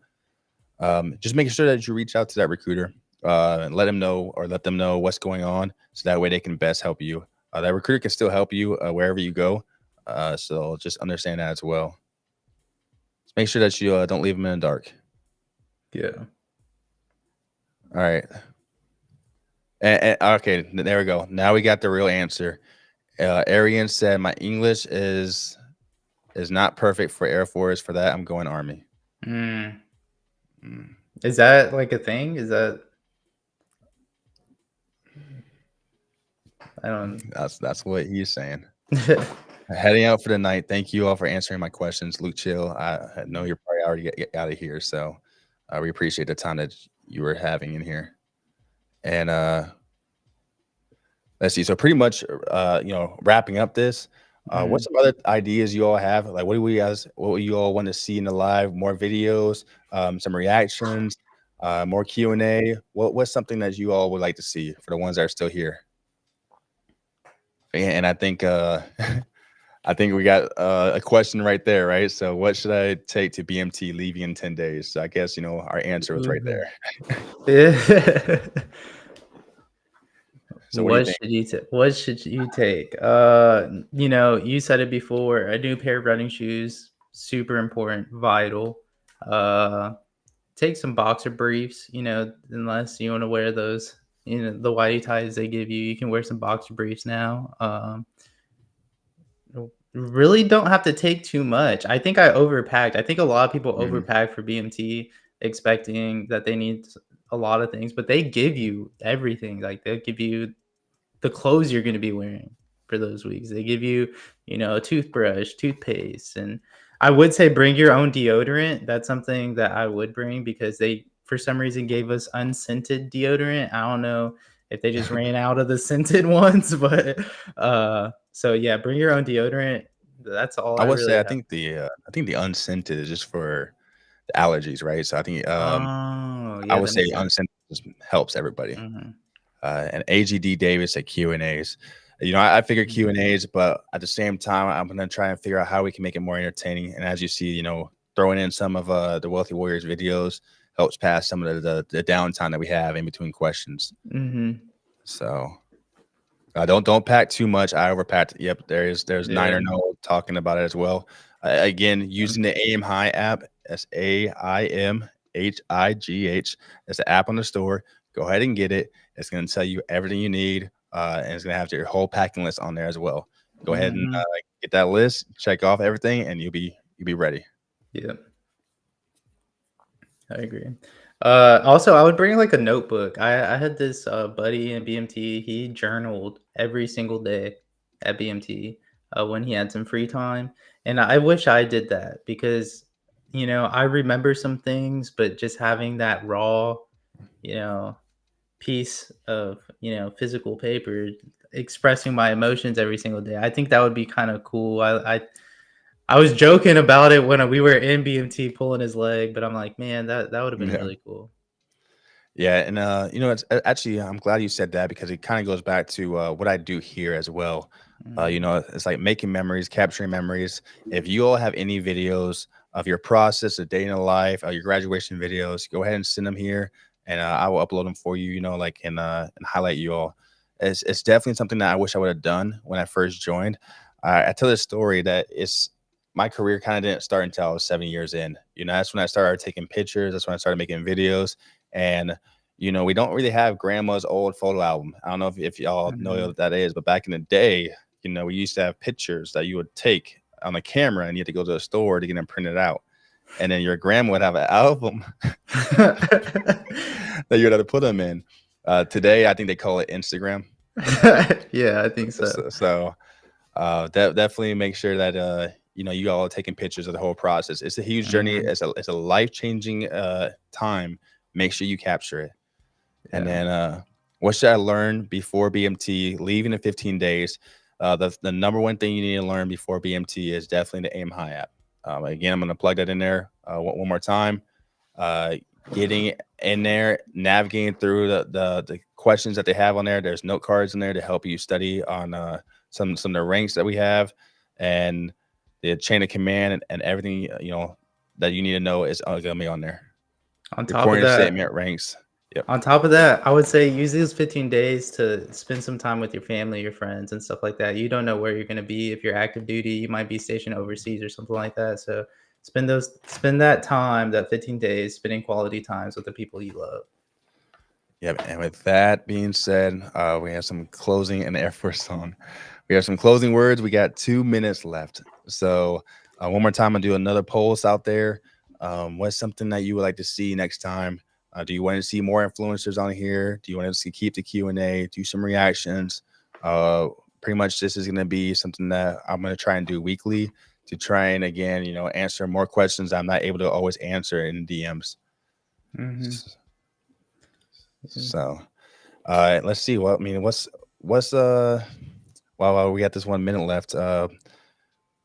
Just making sure that you reach out to that recruiter and let them know what's going on, so that way they can best help you. That recruiter can still help you wherever you go. So just understand that as well. Just make sure that you don't leave them in the dark. Yeah. All right. Okay, there we go. Now we got the real answer. Arian said my English is not perfect for Air Force. For that, I'm going Army. Mm. Mm, Is that like a thing? Is that I don't that's what he's saying. Heading out for the night. Thank you all for answering my questions, Luke Chill. I know you're probably already get out of here, so we appreciate the time that you were having in here. And let's see. So pretty much, wrapping up this. What's Mhm. some other ideas you all have? Like, what do you all want to see in the live? More videos, some reactions, more Q&A. What's something that you all would like to see for the ones that are still here? And I think I think we got a question right there, right? So, what should I take to BMT leaving in 10 days? So I guess our answer was right Mhm. there. Yeah. So, what do you think? What should you take? You said it before, a new pair of running shoes, super important, vital. Uh Take some boxer briefs, unless you want to wear those, the whitey ties they give you. You can wear some boxer briefs now. Really don't have to take too much. I think I overpacked. I think a lot of people Mhm. overpack for BMT, expecting that they need a lot of things, but they give you everything. Like they'll give you the clothes you're going to be wearing for those weeks. They give you, a toothbrush, toothpaste, and I would say bring your own deodorant. That's something that I would bring because they, for some reason, gave us unscented deodorant. I don't know if they just ran out of the scented ones, but so yeah, bring your own deodorant. That's all I I would say really have. I think the unscented is just for the allergies, right? So I think Oh, I yeah, would that say makes sense. unscented just helps everybody. Hmm. And AGD Davis at Q&As. I figure Hmm. Q&As, but at the same time, I'm gonna try and figure out how we can make it more entertaining. And as you see, throwing in some of the Wealthy Warriors videos helps pass some of the downtime that we have in between questions. Hmm. So don't pack too much. I overpacked. Yep, there's Nine Yeah. or No talking about it as well. Again, using the Aim High app. SAIMHIGH. It's the app on the store. Go ahead and get it. It's going to tell you everything you need, and it's going to have your whole packing list on there as well. Go ahead and Hmm. get that list, check off everything, and you'll be ready. Yeah. I agree. Also, I would bring like a notebook. I had this buddy in BMT. He journaled every single day at BMT when he had some free time, and I wish I did that because I remember some things, but just having that raw, you know, piece of physical paper expressing my emotions every single day. I think that would be kind of cool. I was joking about it when we were in BMT pulling his leg, but I'm like, man, that would have been Yeah. really cool. Yeah, and it's actually I'm glad you said that because it kind of goes back to what I do here as well. Mhm. It's like making memories, capturing memories. If you all have any videos of your process, of day in the life, your graduation videos, go ahead and send them here, and I will upload them for you. And highlight you all. It's definitely something that I wish I would have done when I first joined. I tell this story that it's my career kind of didn't start until I was 7 years in. That's when I started taking pictures. That's when I started making videos, and we don't really have grandma's old photo album. I don't know if y'all know Mhm. what that is, but back in the day, we used to have pictures that you would take on a camera, and you had to go to a store to get them printed out. And then your grandma would have an album that you would have to put them in. Today, I think they call it Instagram. Yeah, I think so. So definitely make sure that you all are taking pictures of the whole process. It's a huge journey. Mhm. It's a life-changing time. Make sure you capture it. And Yeah. then what should I learn before BMT? Leaving in 15 days. The number one thing you need to learn before BMT is definitely the Aim High app. Again, I'm going to plug that in there one more time. Getting in there, navigating through the questions that they have on there. There's note cards in there to help you study on some of the ranks that we have, and the chain of command and everything that you need to know is going to be on there. On top of Reporting that, statement, ranks. Yep. On top of that, I would say use these 15 days to spend some time with your family, your friends, and stuff like that. You don't know where you're going to be. If you're active duty, you might be stationed overseas or something like that. So spend that time, that 15 days, spending quality times with the people you love. Yep. And with that being said, we have some closing and Air Force song. We have some closing words. We got 2 minutes left. So one more time, I'll do another polls out there. What's something that you would like to see next time? Do you want to see more influencers on here? Do you want to see keep the Q&A, do some reactions? Pretty much this is going to be something that I'm going to try and do weekly to try and, again, answer more questions I'm not able to always answer in DMs. Mm-hmm. So let's see. Well, I mean, what's while we got this 1 minute left,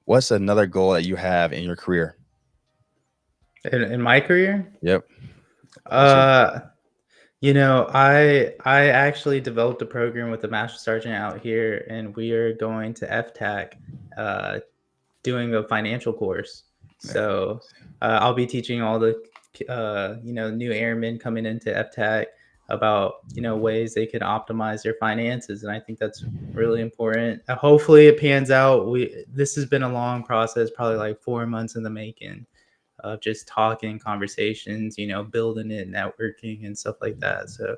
what's another goal that you have in your career? In my career? Yep. I actually developed a program with a master sergeant out here, and we are going to FTAC, doing a financial course. So I'll be teaching all the new airmen coming into FTAC about ways they can optimize their finances, and I think that's really important. Hopefully it pans out. This has been a long process, probably like 4 months in the making, of just talking, conversations, building it, networking, and stuff like that. So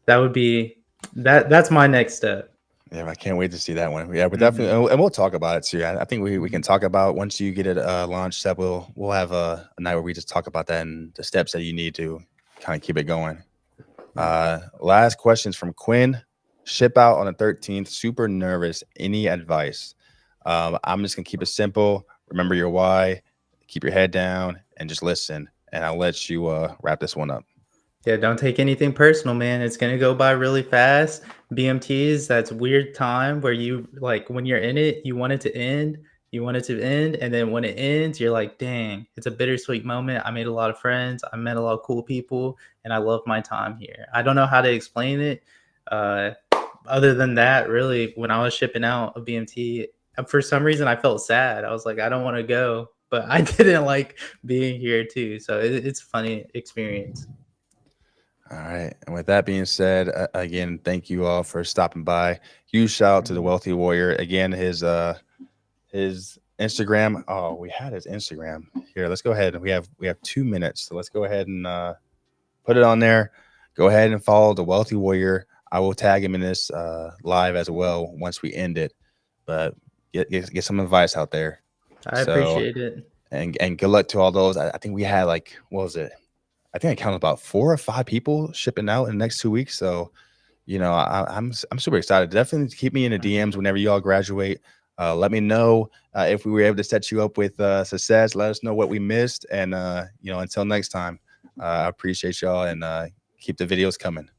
that would be that's my next step. Yeah, I can't wait to see that one. Yeah, we're definitely, and we'll talk about it too. I think we can talk about, once you get it launched, that we'll have a night where we just talk about that and the steps that you need to kind of keep it going. Last questions from Quinn. Ship out on the 13th. Super nervous. Any advice? I'm just gonna keep it simple. Remember your why. Keep your head down and just listen. And I'll let you wrap this one up. Yeah, don't take anything personal, man. It's gonna go by really fast. BMTs, that's weird time where you, like, when you're in it, you want it to end. You want it to end, and then when it ends, you're like, dang, it's a bittersweet moment. I made a lot of friends, I met a lot of cool people, and I love my time here. I don't know how to explain it. Other than that, really, when I was shipping out a BMT, for some reason I felt sad. I was like, I don't want to go, but I didn't like being here too. So it's a funny experience. All right. And with that being said, again, thank you all for stopping by. Huge shout out to the Wealthy Warrior. Again, his Instagram. Oh, we had his Instagram here. Let's go ahead. We have 2 minutes. So let's go ahead and put it on there. Go ahead and follow the Wealthy Warrior. I will tag him in this live as well once we end it. But get some advice out there. I appreciate it. And good luck to all those. I think we had, like, what was it? I think I counted about 4 or 5 people shipping out in the next 2 weeks. So, I'm super excited. Definitely keep me in the DMs whenever you all graduate. Let me know if we were able to set you up with success. Let us know what we missed. And, until next time, I appreciate y'all, and keep the videos coming.